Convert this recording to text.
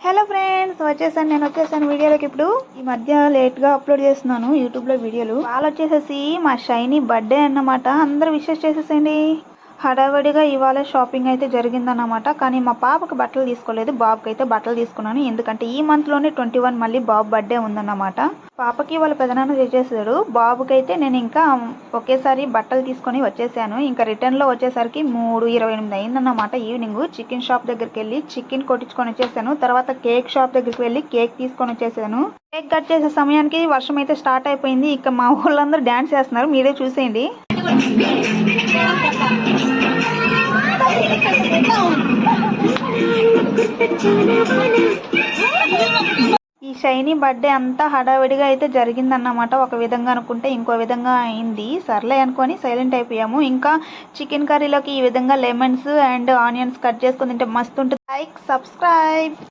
Hello friends, నేను వచ్చేసాను వీడియోలోకి. ఇప్పుడు ఈ మధ్య లేట్గా అప్లోడ్ చేస్తున్నాను యూట్యూబ్లో వీడియోలు. వాళ్ళు వచ్చేసేసి మా షైనీ బర్త్డే అన్నమాట. అందరూ విషెస్ చేసేసండి. హడావడిగా ఇవాళ షాపింగ్ అయితే జరిగిందన్నమాట. కానీ మా పాపకి బట్టలు తీసుకోలేదు, బాబుకి అయితే బట్టలు తీసుకున్నాను. ఎందుకంటే ఈ మంత్లోనే 21 మళ్ళీ బాబు బర్త్డే ఉందన్నమాట. పాపకి వాళ్ళ పెదనాన్న తెచ్చేసాడు, బాబుకి అయితే నేను ఇంకా ఒకేసారి బట్టలు తీసుకొని వచ్చేసాను. ఇంకా రిటర్న్లో వచ్చేసరికి 3:28 అయిందన్నమాట. ఈవినింగ్ చికెన్ షాప్ దగ్గరికి వెళ్ళి చికెన్ కొట్టించుకొని వచ్చేసాను. తర్వాత కేక్ షాప్ దగ్గరికి వెళ్ళి కేక్ తీసుకొని వచ్చేసాను. కేక్ కట్ చేసే సమయానికి వర్షం అయితే స్టార్ట్ అయిపోయింది. ఇక మా ఊళ్ళందరూ డ్యాన్స్ చేస్తున్నారు, మీరే చూసేయండి. ఈ షైనీ బర్త్డే అంతా హడావిడిగా అయితే జరిగిందన్నమాట. ఒక విధంగా అనుకుంటే ఇంకో విధంగా అయింది. సర్లే అనుకొని సైలెంట్ అయిపోయాము. ఇంకా చికెన్ కర్రీలోకి ఈ విధంగా లెమన్స్ అండ్ ఆనియన్స్ కట్ చేసుకుని తింటే మస్తు ఉంటుంది. Like, subscribe.